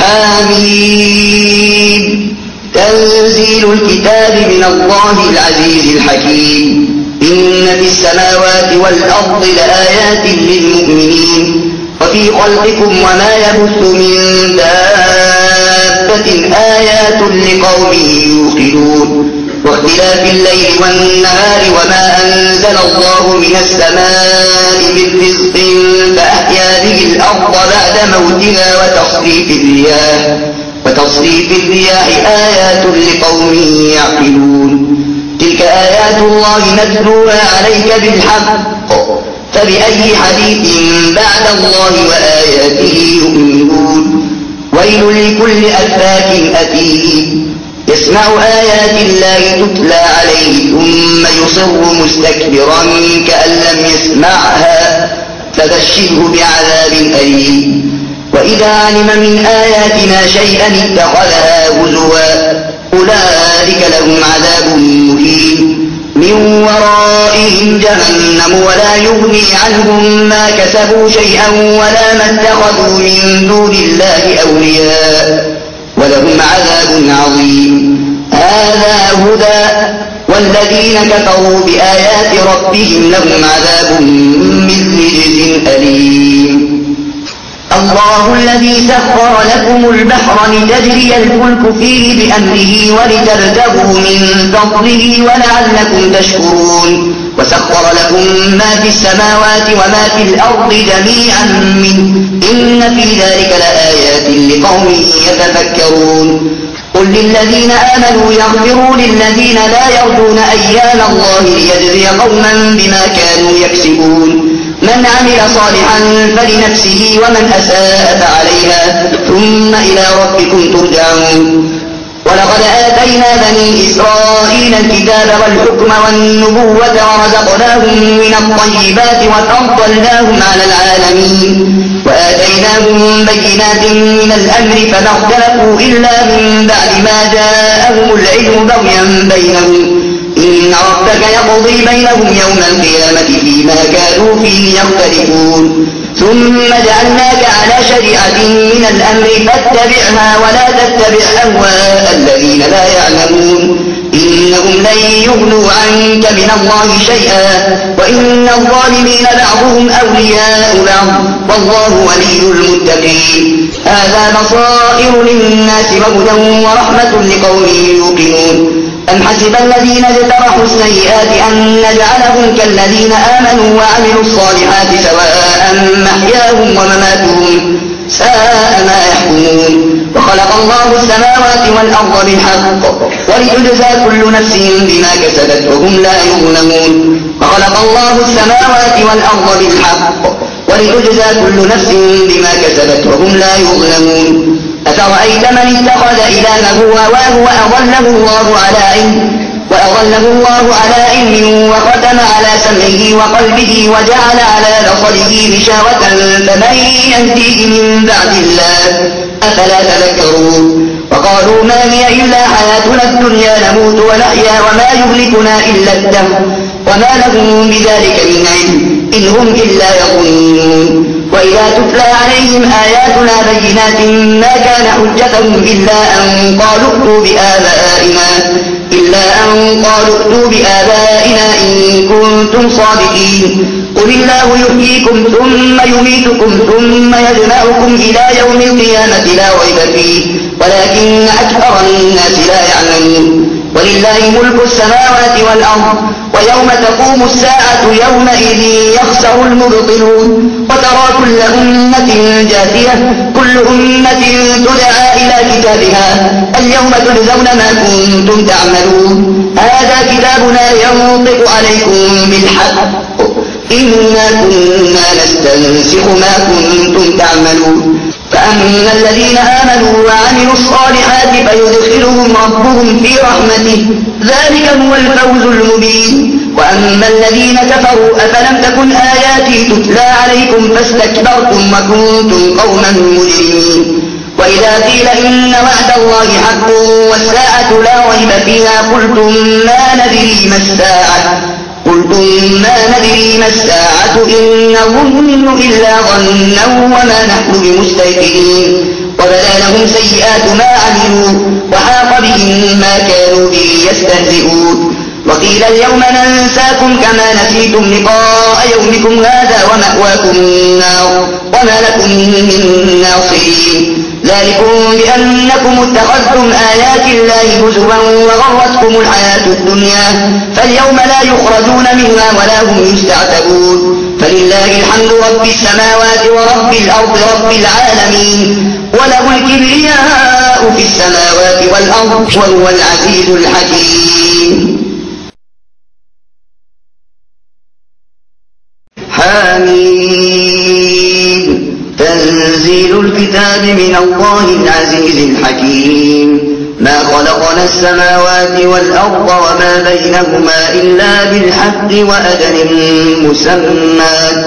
حميم تنزيل الكتاب من الله العزيز الحكيم إن في السماوات والأرض لآيات للمؤمنين وفي خلقكم وما يبث من دابة آيات لقوم يوقنون واختلاف الليل والنهار وما أنزل الله من السماء من رزق فأحيا به الأرض بعد موتها وتصريف الرياح آيات لقوم يعقلون تلك آيات الله نتلوها عليك بالحق فبأي حديث بعد الله وآياته يؤمنون ويل لكل أفاك أثيم يسمع آيات الله تتلى عليه ثم يصر مستكبرا كأن لم يسمعها فبشره بعذاب أليم وإذا علم من آياتنا شيئا اتخذها هزوا أولئك لهم عذاب مهين من ورائهم جهنم ولا يغني عنهم ما كسبوا شيئا ولا ما اتخذوا من دون الله أولياء ولهم عذاب عظيم هذا هدى والذين كفروا بآيات ربهم لهم عذاب من رجز أليم الله الذي سخر لكم البحر لتجري الفلك فيه بأمره ولتبتغوا من فضله ولعلكم تشكرون وسخر لكم ما في السماوات وما في الأرض جميعا منه إن في ذلك لآيات لقوم يتفكرون قل للذين آمنوا يغفروا للذين لا يرجون أيام الله ليجزي قوما بما كانوا يكسبون من عمل صالحا فلنفسه ومن أساء فعليها ثم إلى ربكم ترجعون ولقد آتينا بني إسرائيل الكتاب والحكم والنبوة ورزقناهم من الطيبات وفضلناهم على العالمين وآتيناهم بينات من الأمر فما اختلفوا إلا من بعد ما جاءهم العلم بغيا بينهم إن ربك يقضي بينهم يوم القيامة فيما كانوا فيه يختلفون ثم جعلناك على شريعة من الأمر فاتبعها ولا تتبع أهواء الذين لا يعلمون إنهم لن يغنوا عنك من الله شيئا وإن الظالمين بعضهم أولياء بعض والله ولي المتقين هذا بصائر للناس وهدى ورحمة لقوم يوقنون أم حسب الذين اجترحوا السيئات أن نجعلهم كالذين آمنوا وعملوا الصالحات سواء محياهم ومماتهم ساء ما يحكمون وخلق الله السماوات والأرض بالحق ولتجزى كل نفس بما كسبت وهم لا يظلمون وخلق الله السماوات والأرض بالحق ولتجزى كل نفس بما كسبت وهم لا يظلمون أفرأيت من اتخذ إلهه هواه وأضله الله على علم وختم على سمعه وقلبه وجعل على بصره غشاوة فمن يهديه من بعد الله أفلا تذكرون وقالوا ما هي إلا حياتنا الدنيا نموت ونحيا وما يهلكنا إلا الدهر وما لهم بذلك من علم إن هم إلا يظنون وإذا تتلى عليهم آياتنا بينات ما كان حجتهم إلا أن قالوا ائتوا بآبائنا إن كنتم صادقين قل الله يحييكم ثم يميتكم ثم يجمعكم إلى يوم القيامة لا ريب فيه ولكن أكثر الناس لا يعلمون ولله ملك السماوات والأرض ويوم تقوم الساعة يومئذ يخسر المبطلون وترى كل أمة جاثية كل أمة تدعى إلى كتابها اليوم تجزون ما كنتم تعملون هذا كتابنا ينطق عليكم بالحق إنا كنا نستنسخ ما كنتم تعملون فأما الذين آمنوا وعملوا الصالحات فيدخلهم ربهم في رحمته ذلك هو الفوز المبين وأما الذين كفروا أفلم تكن آياتي تتلى عليكم فاستكبرتم وكنتم قوما مجرمين وإذا قيل إن وعد الله حق والساعة لا ريب فيها قلتم ما ندري ما الساعة إن نظن إلا ظنا وما نحن بمستيقنين وبدا لهم سيئات ما عملوا وحاق بهم ما كانوا به يستهزئون وقيل اليوم ننساكم كما نسيتم لقاء يومكم هذا ومأواكم النار وما لكم من ناصرين ذلكم بأنكم اتخذتم آيات الله هزوا وغرتكم الحياة الدنيا فاليوم لا يخرجون منها ولا هم يستعتبون فلله الحمد رب السماوات ورب الأرض رب العالمين وله الكبرياء في السماوات والأرض وهو العزيز الحكيم. حميد تنزيل الكتاب من الله العزيز الحكيم ما خلقنا السماوات والأرض وما بينهما إلا بالحق وأجل مسمى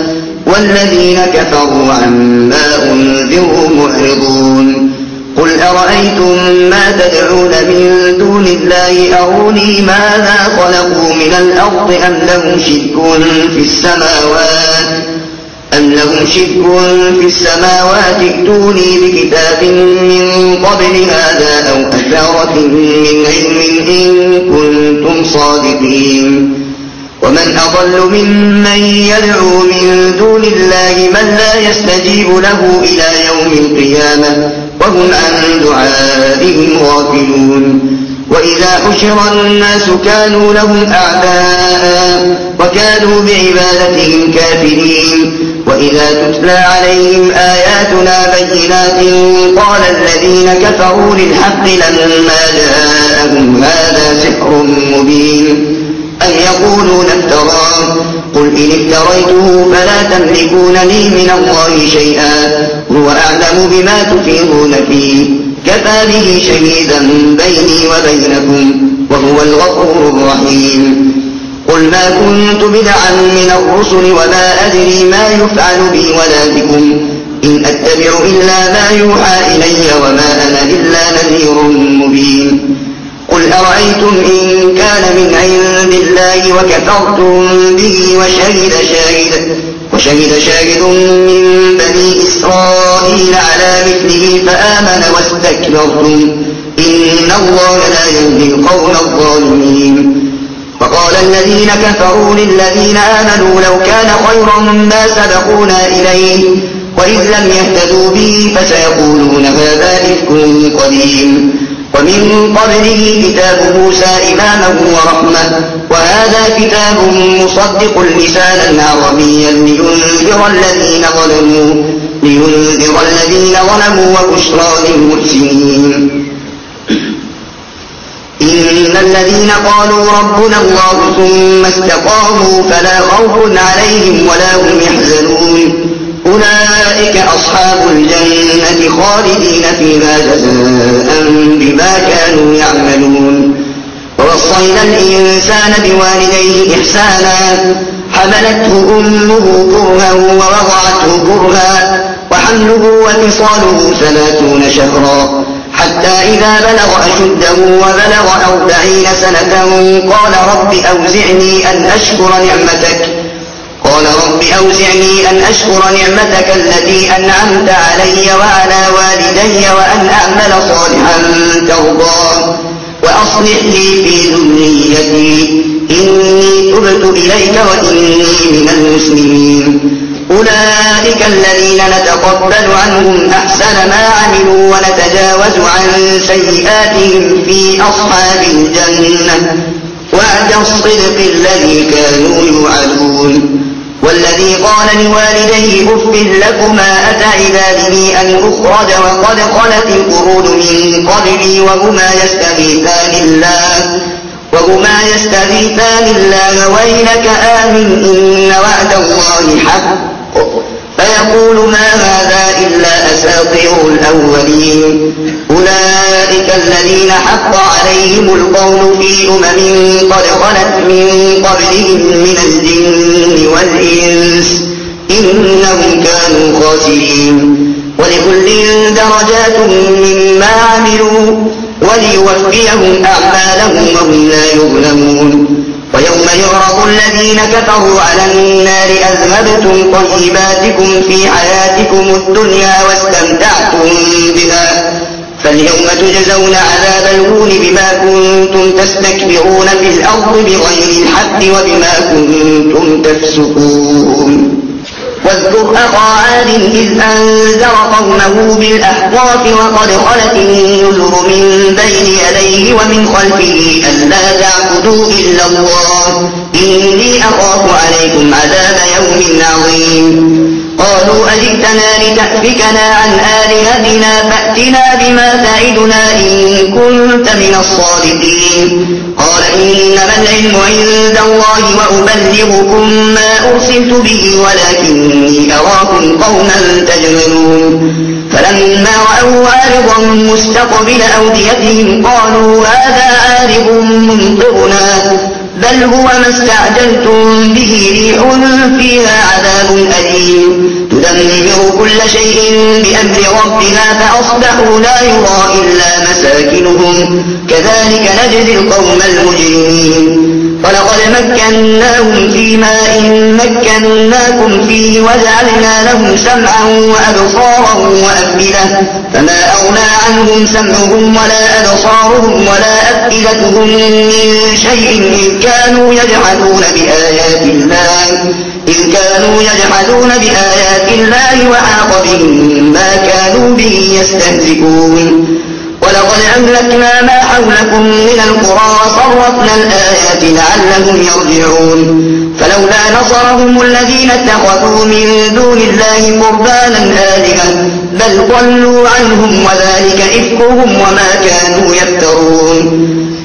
والذين كفروا عما أنذروا معرضون قل أرأيتم ما تدعون من دون الله أروني ماذا خلقوا من الأرض أم لهم شرك في السماوات ائتوني بكتاب من قبل هذا أو أثارة من علم إن كنتم صادقين ومن أضل ممن يدعو من دون الله من لا يستجيب له إلى يوم القيامة وهم عن دعائهم غافلون وإذا حشر الناس كانوا لهم أعداء وكانوا بعبادتهم كافرين وإذا تتلى عليهم آياتنا بينات قال الذين كفروا للحق لما جاءهم هذا سحر مبين أم يقولون افتراه قل إن افتريته فلا تملكون لي من الله شيئا هو أعلم بما تفيضون فيه كفى به شهيدا بيني وبينكم وهو الغفور الرحيم قل ما كنت بدعا من الرسل وما أدري ما يفعل بي ولا بكم إن أتبع إلا ما يوحى إلي وما أنا إلا نذير مبين قل أرأيتم إن كان من عند الله وكفرتم به وشهد شاهد من بني إسرائيل على مثله فآمن واستكبرتم إن الله لا يهدي القوم الظالمين فقال الذين كفروا للذين آمنوا لو كان خيرا ما سبقونا إليه وإذ لم يهتدوا به فسيقولون هذا إفك قديم ومن قبله كتاب موسى إماما ورحمة وهذا كتاب مصدق لسانا عربيا لينذر الذين ظلموا وبشرى للمحسنين إن الذين قالوا ربنا الله ثم استقاموا فلا خوف عليهم ولا هم يحزنون أولئك أصحاب الجنة خالدين فيها جزاء بما كانوا يعملون ووصينا الإنسان بوالديه إحسانا حملته أمه كرها ووضعته كرها وحمله وفصاله 30 شهرا حتى إذا بلغ أشده وبلغ 40 سنة قال رب أوزعني أن أشكر نعمتك التي أنعمت علي وعلى والدي وأن أعمل صالحا ترضاه وأصلح لي في ذريتي إني تبت إليك وإني من المسلمين أولئك الذين نتقبل عنهم أحسن ما عملوا ونتجاوز عن سيئاتهم في أصحاب الجنة وعد الصدق الذي كانوا يوعدون والذي قال لوالديه أف لكما أتعدانني أن أخرج وقد خلت القرون من قبلي وهما يستغيثان الله ويلك آمن إن وعد الله حق فيقول ما هذا إلا أساطير الأولين أولئك الذين حق عليهم القول في قد خلت من قبلهم من الجن والإنس إنهم كانوا خاسرين ولكل درجات مما عملوا وليوفيهم أعمالهم وهم لا يظلمون ويوم يعرض الذين كفروا على النار أذهبتم طيباتكم في حياتكم الدنيا واستمتعتم بها فاليوم تجزون عذاب الهون بما كنتم تستكبرون في الأرض بغير الحق وبما كنتم تفسقون. واذكر أخا عاد إذ أنذر قومه بالأحقاف وقد خلت النذر من بين يديه ومن خلفه ألا تعبدوا إلا الله إني أخاف عليكم عذاب يوم عظيم. قالوا أجئتنا لتأفكنا عن آلهتنا فأتنا بما تعدنا إن كنت من الصادقين. قال إنما العلم عند الله وأبلغكم ما أرسلت به ولكني أراكم قوما تجهلون. فلما رأوا عارضا مستقبل أوديتهم قالوا هذا عارض ممطرنا بل هو ما استعجلتم به ريح فيها عذاب أليم تدمر كل شيء بأمر ربها فأصبحوا لا يرى إلا مساكنهم كذلك نجزي القوم المجرمين. ولقد مكناهم في ماء مكناكم فيه وجعلنا لهم سمعا وأبصارا وأفئدة فما أغنى عنهم سمعهم ولا أبصارهم ولا أفئدتهم من شيء إذ كانوا يجحدون بآيات الله وحاق بهم ما كانوا به يستهزئون. ولقد أهلكنا ما حولكم من القرى وصرفنا الآيات لعلهم يرجعون. فلولا نصرهم الذين اتخذوا من دون الله قربانا آلهة بل ضلوا عنهم وذلك إفكهم وما كانوا يفترون.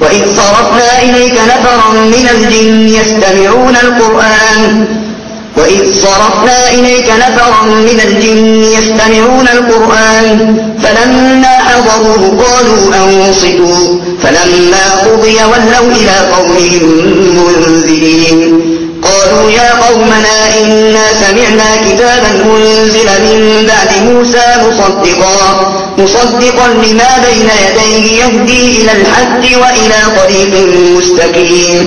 وإذ صرفنا إليك نفرا من الجن يستمعون القرآن فلما حضروه قالوا أنصتوا فلما قضي ولوا إلى قومهم منذرين. قالوا يا قومنا إنا سمعنا كتابا أنزل من بعد موسى مصدقا لما بين يديه يهدي إلى الحق وإلى طريق مستقيم.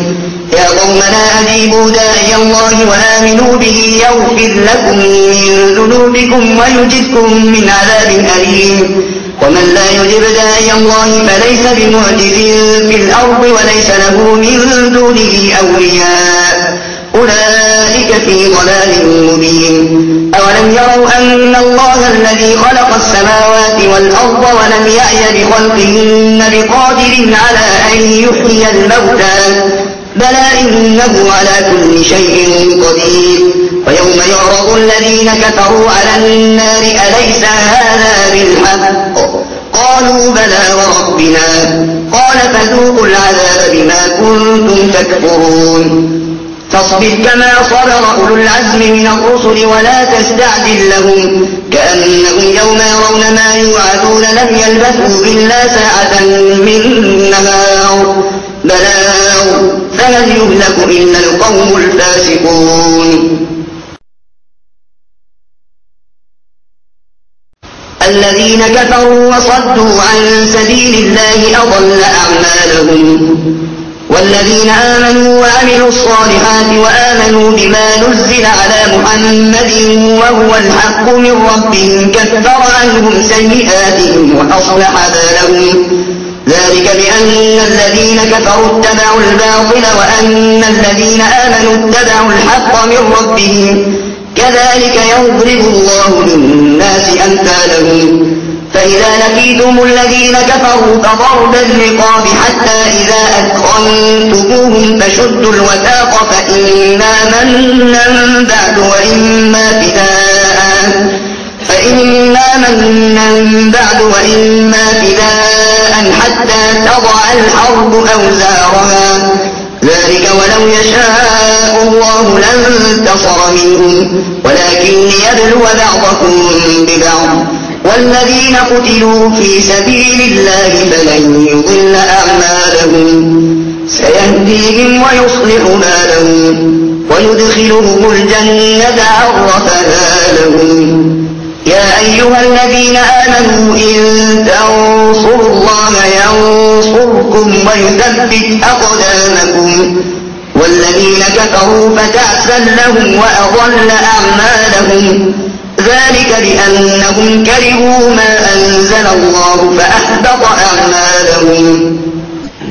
يا قومنا أجيبوا داعي الله وآمنوا به يغفر لكم من ذنوبكم ويجركم من عذاب أليم. ومن لا يجب داعي الله فليس بمعجز في الأرض وليس له من دونه أولياء أولئك في ضلال مبين. أولم يروا أن الله الذي خلق السماوات والأرض ولم يعي بخلقهن بقادر على أن يحيي الموتى بلى إنه على كل شيء قدير. ويوم يعرض الذين كفروا على النار أليس هذا بالحق قالوا بلى وربنا قال فذوقوا العذاب بما كنتم تكفرون. فاصبر كما صبر أولو العزم من الرسل ولا تستعجل لهم كأنهم يوم يرون ما يوعدون لم يلبثوا إلا ساعة من نهار بلاغ فهل يهلك إلا القوم الفاسقون. الذين كفروا وصدوا عن سبيل الله أضل أعمالهم. والذين آمنوا وعملوا الصالحات وآمنوا بما نزل على محمد وهو الحق من ربهم كفر عنهم سيئاتهم وأصلح بالهم ذلك بأن الذين كفروا اتبعوا الباطل وأن الذين آمنوا اتبعوا الحق من ربهم كذلك يضرب الله للناس أمثالهم. فإذا لقيتم الذين كفروا فضرب الرقاب حتى إذا أثخنتموهم فشدوا الوثاق فإما منا بعد وإما فداء حتى تضع الحرب أوزارها ذلك ولو يشاء الله لانتصر منهم ولكن ليبلو بعضكم ببعض. والذين قتلوا في سبيل الله فلن يضل أعمالهم سيهديهم ويصلح بالهم ويدخلهم الجنة عرفها لهم. يا أيها الذين آمنوا إن تنصروا الله ينصركم ويثبت أقدامكم والذين كفروا فتعسا لهم وأضل أعمالهم ذلك بأنهم كرهوا ما أنزل الله فأحبط أعمالهم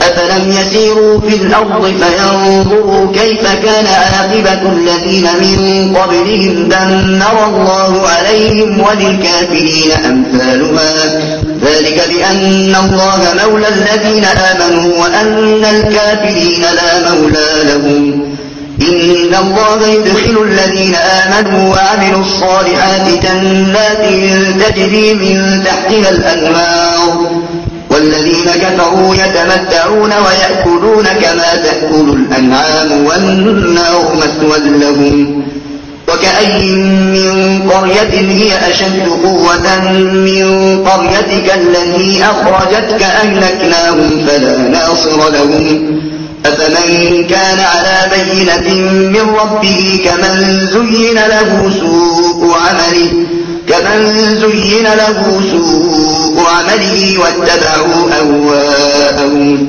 أفلم يسيروا في الأرض فينظروا كيف كان عاقبة الذين من قبلهم دمر الله عليهم وللكافرين أمثالها ذلك بأن الله مولى الذين آمنوا وأن الكافرين لا مولى لهم إن الله يدخل الذين آمنوا وعملوا الصالحات جنات تجري من تحتها الأنهار والذين كفروا يتمتعون ويأكلون كما تأكل الأنعام والنار مثوى لهم وكأي من قرية هي أشد قوة من قريتك التي أخرجتك أهلكناهم فلا ناصر لهم أفمن كان على بينة من ربه كمن زين له سوء عمله واتبعوا أهواءهم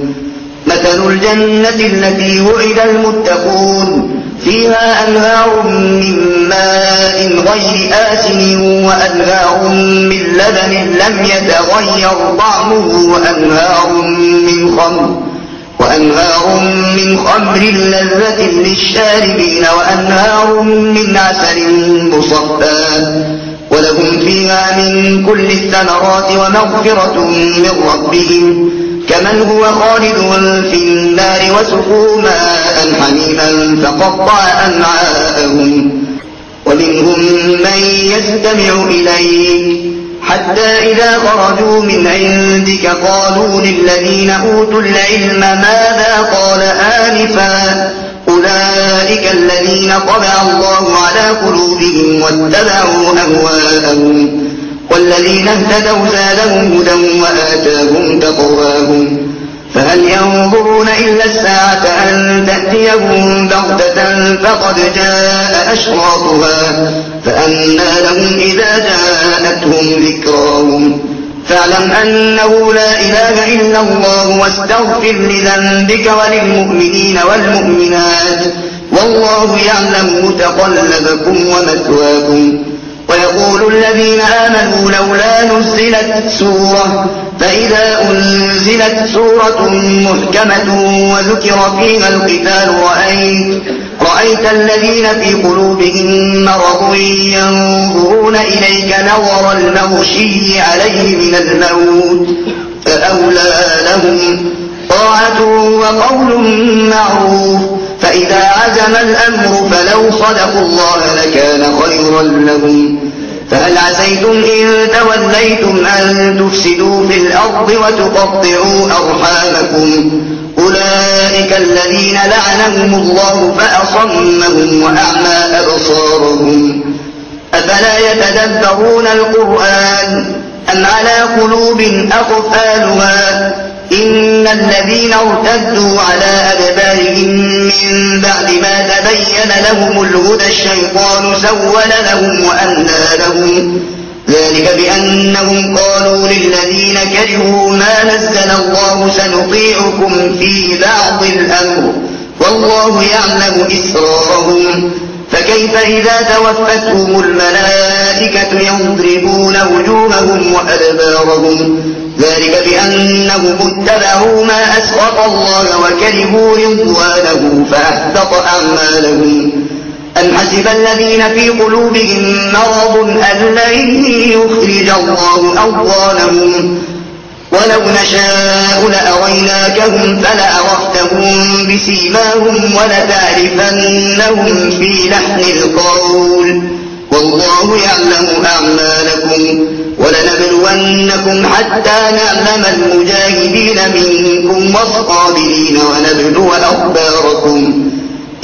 مثل الجنة التي وعد المتقون فيها أنهار من ماء غير آسن وأنهار من لبن لم يتغير طعمه وأنهار من خمر لذة للشاربين وأنهار من عسل مصفى ولهم فيها من كل الثمرات ومغفرة من ربهم كمن هو خالد في النار وسقوا ماء حميما فقطع أمعاءهم ومنهم من يستمع إليك حتى إذا خرجوا من عندك قالوا للذين أوتوا العلم ماذا قال آنفا أولئك الذين طبع الله على قلوبهم واتبعوا أهواءهم والذين اهتدوا زادهم هدى وآتاهم تقواهم فهل ينظرون إلا الساعة أن تأتيهم بغتة فقد جاء أشراطها فأنى لهم إذا جاءتهم ذكراهم فاعلم أنه لا إله إلا الله واستغفر لذنبك وللمؤمنين والمؤمنات والله يعلم متقلبكم ومثواكم ويقول الذين آمنوا لولا نزلت سورة فإذا أنزلت سورة محكمة وذكر فيها القتال رأيت الذين في قلوبهم مرض ينظرون إليك نظر المغشي عليه من الموت فأولى لهم طاعة وقول معروف فإذا عزم الأمر فلو صدقوا الله لكان خيرا لهم فهل عسيتم إن توليتم أن تفسدوا في الأرض وتقطعوا أرحامكم أولئك الذين لعنهم الله فأصمهم وأعمى أبصارهم أفلا يتدبرون القرآن أم على قلوب أقفالها إن الذين ارتدوا على أدبارهم من بعد ما تبين لهم الهدى الشيطان سول لهم وأملى لهم ذلك بأنهم قالوا للذين كرهوا ما نزل الله سنطيعكم في بعض الأمر والله يعلم إسرارهم فكيف إذا توفتهم الملائكة يضربون وجوههم وأدبارهم ذلك بأنهم اتبعوا ما أسخط الله وكرهوا رضوانه فأحبط أعمالهم أم حسب الذين في قلوبهم مرض أن لن يخرج الله أضغانهم ولو نشاء لأريناكهم فلعرفتهم بسيماهم ولتعرفنهم في لحن القول والله يعلم أعمالكم ولنبلونكم حتى نعلم المجاهدين منكم والصابرين ونبلو أخباركم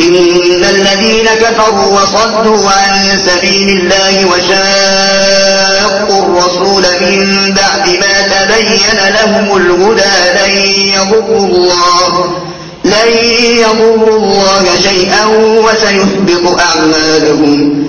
إن الذين كفروا وصدوا عن سبيل الله وشاقوا الرسول من بعد ما تبين لهم الهدى لن يضروا الله شيئا وسيحبط أعمالهم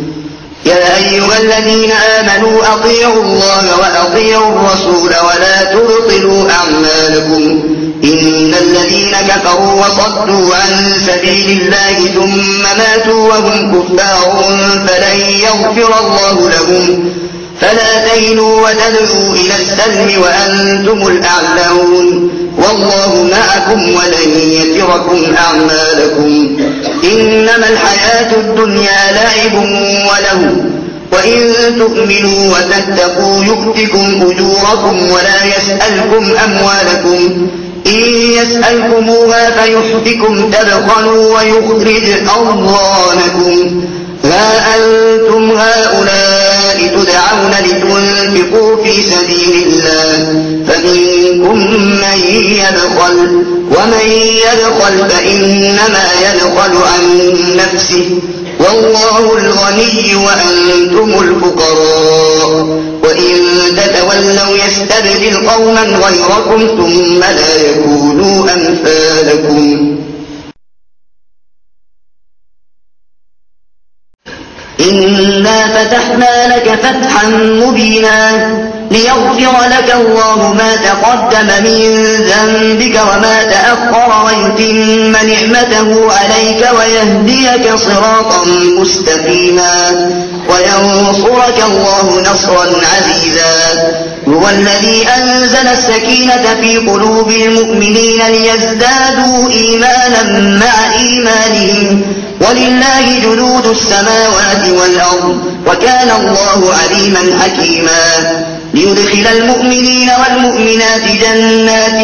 يا أيها الذين آمنوا أطيعوا الله وأطيعوا الرسول ولا تبطلوا أعمالكم إن الذين كفروا كفروا وصدوا عن سبيل الله ثم ماتوا وهم كفار فلن يغفر الله لهم فلا تهنوا وتدعوا إلى السلم وأنتم الأعلون والله معكم ولن يتركم أعمالكم إنما الحياة الدنيا لعب وله وإن تؤمنوا وتتقوا يؤتكم أجوركم ولا يسألكم أموالكم إن يسألكموها فيحفكم تبخلوا ويخرج أضغانكم ها أنتم هؤلاء تدعون لتنفقوا في سبيل الله فمنكم من يبخل ومن يبخل فإنما يبخل عن نفسه والله الغني وأنتم الفقراء وإن تتولوا يستبدل قوما غيركم ثم لا يكونوا أمثالكم إنا فتحنا لك فتحا مبينا ليغفر لك الله ما تقدم من ذنبك وما تأخر ويتم نعمته عليك ويهديك صراطا مستقيما وينصرك الله نصرا عزيزا هو الذي أنزل السكينة في قلوب المؤمنين ليزدادوا إيمانا مع إيمانهم ولله جنود السماوات والأرض وكان الله عليما حكيما ليدخل المؤمنين والمؤمنات جنات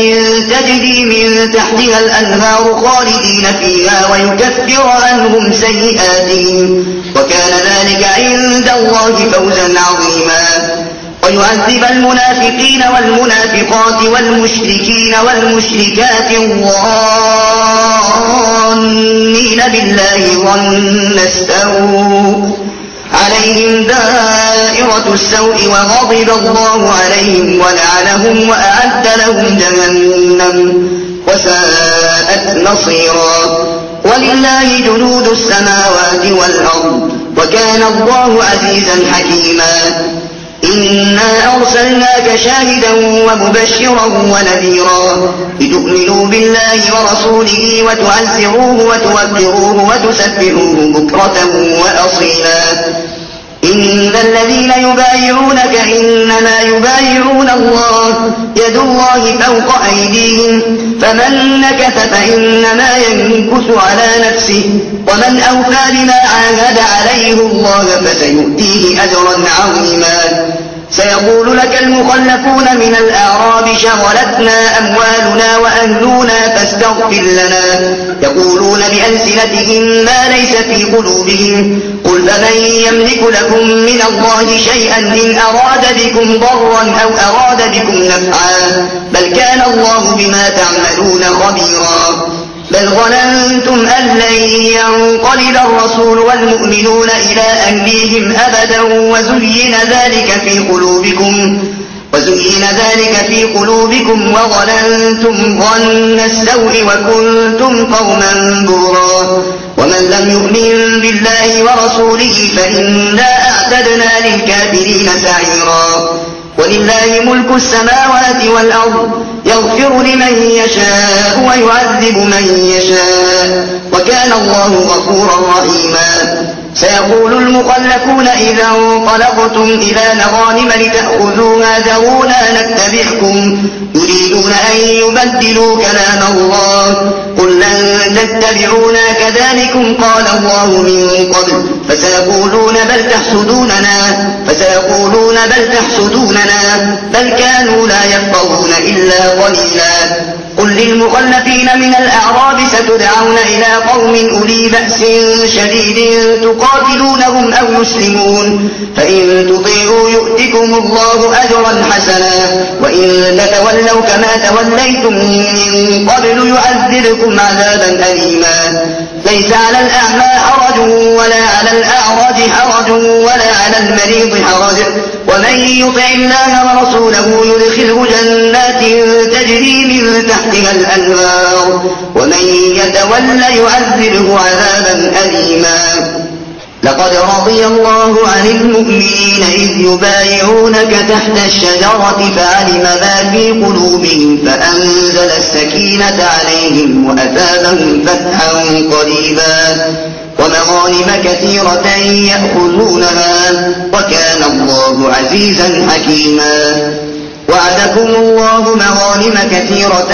تجري من تحتها الأنهار خالدين فيها ويكفر عنهم سيئاتهم وكان ذلك عند الله فوزا عظيما ويعذب المنافقين والمنافقات والمشركين والمشركات الظانين بالله ظن السوء عليهم دائرة السوء وغضب الله عليهم ولعنهم وأعد لهم جهنم وساءت مصيرا ولله جنود السماوات والأرض وكان الله عزيزا حكيما إنا أرسلناك شاهدا ومبشرا ونذيرا لتؤمنوا بالله ورسوله وتعزروه وتوقروه وتسبحوه بكرة وأصيلا إن الذين يبايعونك إنما يبايعون الله يد الله فوق أيديهم فمن نكث فإنما ينكث على نفسه ومن أوفى بما عاهد عليه الله فسيؤتيه أجرا عظيما سيقول لك المخلفون من الأعراب شغلتنا أموالنا وأهلنا فاستغفر لنا يقولون بألسنتهم ما ليس في قلوبهم قل فمن يملك لكم من الله شيئا إن أراد بكم ضرا أو أراد بكم نفعا بل كان الله بما تعملون خبيرا بل ظننتم أن لن ينقلب الرسول والمؤمنون إلى أهليهم أبدا وزين ذلك في قلوبكم وظننتم ظن السوء وكنتم قوما بورا ومن لم يؤمن بالله ورسوله فإنا أعتدنا للكافرين سعيرا ولله ملك السماوات والأرض يغفر لمن يشاء ويعذب من يشاء وكان الله غفورا رحيما سيقول المخلفون إذا انطلقتم إلى مغانم لتأخذوها ذرونا نتبعكم يريدون أن يبدلوا كلام الله قل لن تتبعونا كذلكم قال الله من قبل فسيقولون بل تحسدوننا بل كانوا لا يفقهون إلا قليلا قل للمخلفين من الأعراب ستدعون إلى قوم أولي بأس شديد تقاتلونهم أو يسلمون فإن تطيعوا يؤتكم الله أجرا حسنا وإن تتولوا كما توليتم من قبل يعذبكم عذابا أليما ليس على الأعمى حرج ولا على الأعرج حرج ولا على المريض حرج ومن يطع الله ورسوله يدخله جنات تجري من تحتها الأنهار ومن يتول يعذبه عذابا أليما لقد رضي الله عن المؤمنين إذ يبايعونك تحت الشجرة فعلم ما في قلوبهم فأنزل السكينة السكينة عليهم وأثابهم فتحا قريبا ومغانم كثيرة يأخذونها وكان الله عزيزا حكيما. وعدكم الله مغانم كثيرة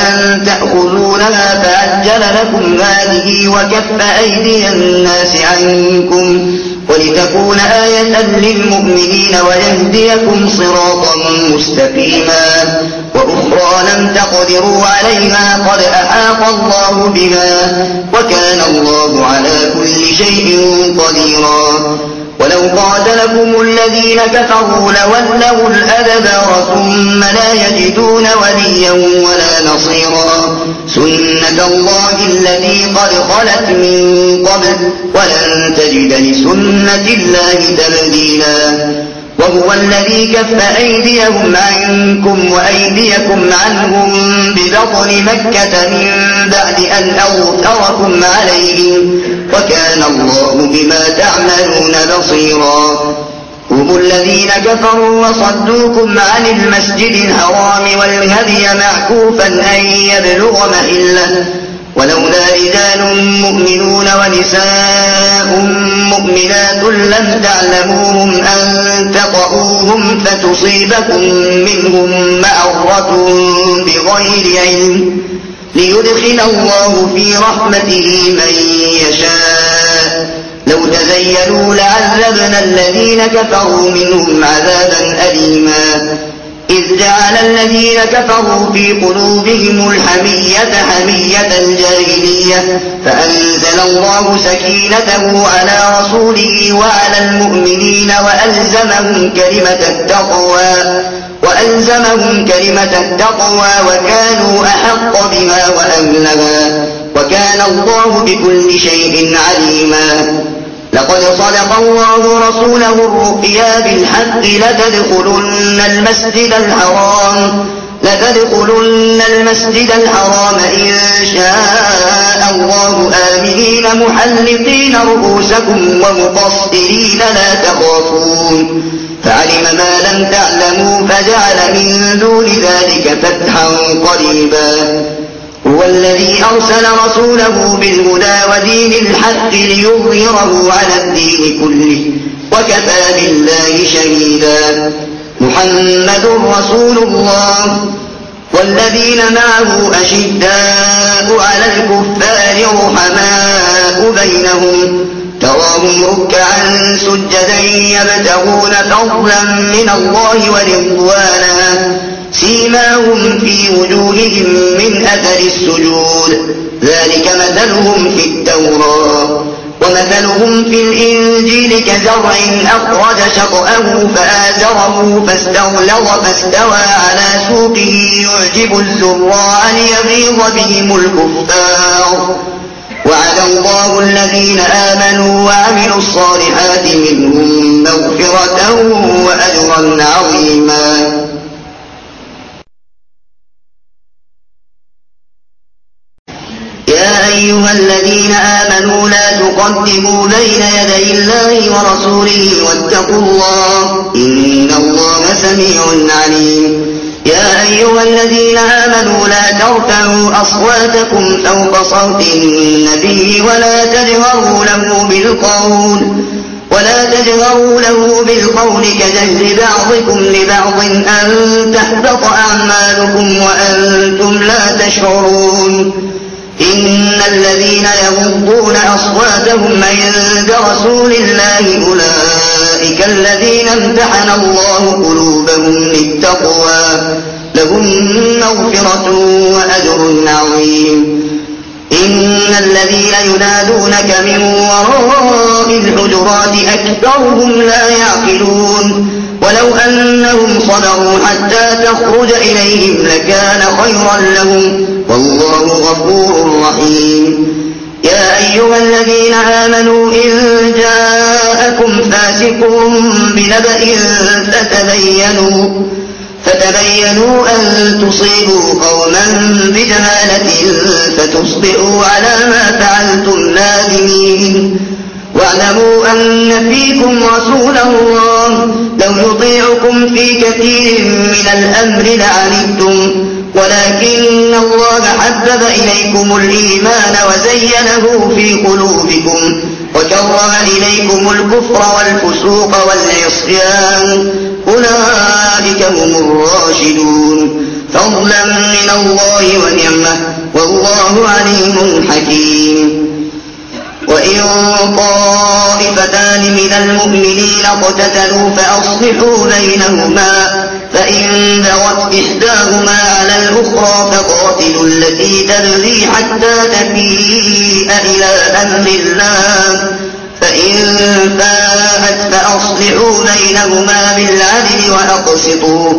تأخذونها فعجل لكم هذه وكف أيدي الناس عنكم ولتكون آية للمؤمنين ويهديكم صراطا مستقيما وأخرى لم تقدروا عليها قد أحاط الله بها وكان الله على كل شيء قديرا. ولو قاتلكم الذين كفروا لولوا الأدبار ثم لا يجدون وليا ولا نصيرا سنة الله التي قد خلت من قبل ولن تجد لسنة الله تبديلا. وهو الذي كف أيديهم عنكم وأيديكم عنهم ببطن مكة من بعد أن أظفركم عليهم وكان الله بما تعملون بصيرا. هم الذين كفروا وصدوكم عن المسجد الحرام والهدي معكوفا أن يبلغ محله ولولا رجال مؤمنون ونساء مؤمنات لم تعلموهم أن تطؤوهم فتصيبكم منهم معرة بغير علم ليدخل الله في رحمته من يشاء. لو تزيلوا لعذبنا الذين كفروا منهم عذابا أليما. إذ جعل الذين كفروا في قلوبهم الحمية حمية الجاهلية فأنزل الله سكينته على رسوله وعلى المؤمنين وألزمهم كلمة التقوى وكانوا أحق بها وأهلها وكان الله بكل شيء عليما. لقد صدق الله رسوله الرؤيا بالحق لتدخلن المسجد الحرام إن شاء الله آمنين محلقين رؤوسكم ومقصرين لا تخافون فعلم ما لم تعلموا فجعل من دون ذلك فتحا قريبا. هو الذي أرسل رسوله بالهدى ودين الحق ليظهره على الدين كله وكفى بالله شهيدا. محمد رسول الله والذين معه أشداء على الكفار رحماء بينهم تراهم ركعا سجدا يبتغون فضلا من الله ورضوانا سيماهم في وجوههم من أثر السجود ذلك مثلهم في التوراة ومثلهم في الإنجيل كزرع أخرج شطأه فآزره فاستغلظ فاستوى على سوقه يعجب الزراع ليغيظ بهم الكفار. وعد الله الذين آمنوا وعملوا الصالحات منهم مغفرة وأجرا عظيما. يا أيها الذين آمنوا لا تقدموا بين يدي الله ورسوله واتقوا الله إن الله سميع عليم. يا أيها الذين آمنوا لا ترفعوا أصواتكم فوق صوت النبي ولا تجهروا له بالقول كجهر بعضكم لبعض أن تحبط أعمالكم وأنتم لا تشعرون. إن الذين يغضون أصواتهم عند رسول الله أولئك الذين امتحن الله قلوبهم للتقوى لهم مغفرة وأجر عظيم. إن الذين ينادونك من وراء الحجرات أكثرهم لا يعقلون ولو أنهم صبروا حتى تخرج إليهم لكان خيرا لهم والله غفور رحيم. يا أيها الذين آمنوا إن جاءكم فاسق بنبأ فتبينوا أن تصيبوا قوما بجهالة فتصبحوا على ما فعلتم نادمين. واعلموا أن فيكم رسول الله لو يطيعكم في كثير من الأمر لعنتم ولكن الله وحبب إليكم الإيمان وزينه في قلوبكم وكره إليكم الكفر والفسوق والعصيان أولئك هم الراشدون فضلا من الله ونعمة والله عليم حكيم. وإن طائفتان من المؤمنين اقتتلوا فأصلحوا بينهما فإن بغت إحداهما على الأخرى فقاتلوا التي تبغي حتى تفيء إلى أمر الله فإن فاءت فأصلحوا بينهما بالعدل وأقسطوا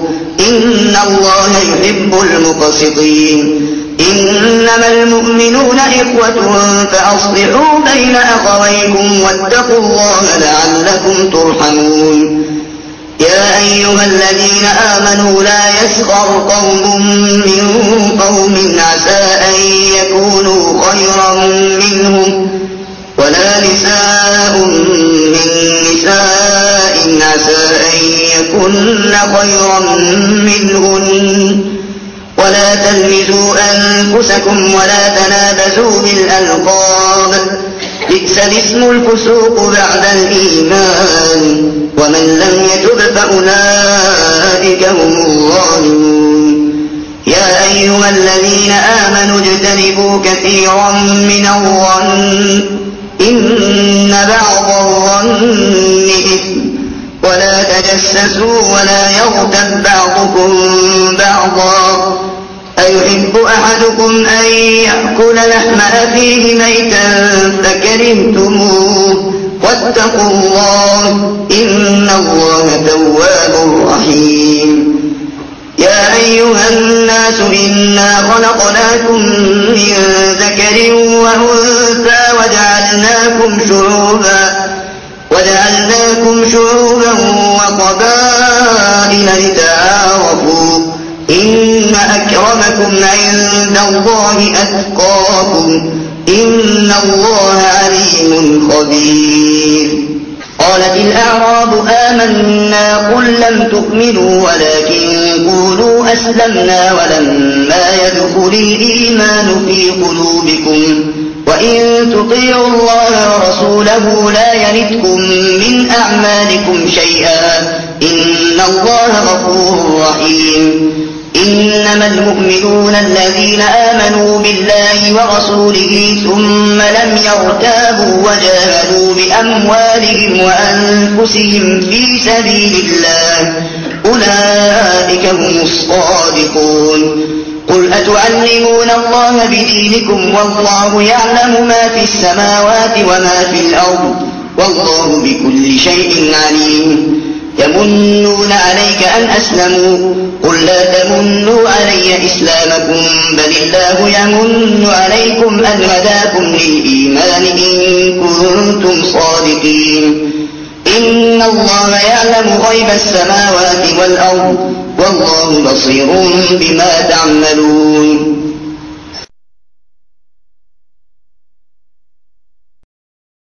إن الله يحب المقسطين. إنما المؤمنون إخوة فأصلحوا بين أخويكم واتقوا الله لعلكم ترحمون. يا أيها الذين آمنوا لا يسخر قوم من قوم عسى أن يكونوا خيرا منهم ولا نساء من نساء عسى أن يكن خيرا منهن ولا تلمزوا أنفسكم ولا تنابزوا بالألقاب بئس الاسم الفسوق بعد الإيمان ومن لم يتب فأولئك هم الظالمون. يا أيها الذين آمنوا اجتنبوا كثيرا من الظن إن بعض الظن إثم ولا تجسسوا ولا يغتب بعضكم بعضا أيحب أحدكم أن يأكل لحم أخيه ميتا فكرهتموه واتقوا الله إن الله تواب رحيم. يا أيها الناس إنا خلقناكم من ذكر وأنثى وجعلناكم شعوبا وقبائل لتعارفوا إن أكرمكم عند الله أتقاكم إن الله عليم خبير. قالت الأعراب آمنا قل لم تؤمنوا ولكن قولوا أسلمنا ولما يدخل الإيمان في قلوبكم وإن تطيعوا الله ورسوله لا يلتكم من أعمالكم شيئا إن الله غفور رحيم. إنما المؤمنون الذين آمنوا بالله ورسوله ثم لم يرتابوا وجاهدوا بأموالهم وأنفسهم في سبيل الله أولئك هم الصادقون. قل أتعلمون الله بدينكم والله يعلم ما في السماوات وما في الأرض والله بكل شيء عليم. يمنون عليك أن أسلموا قل لا تمنوا علي إسلامكم بل الله يمن عليكم أن هداكم للإيمان إن كنتم صادقين. إن الله يعلم غيب السماوات والأرض والله بصير بما تعملون.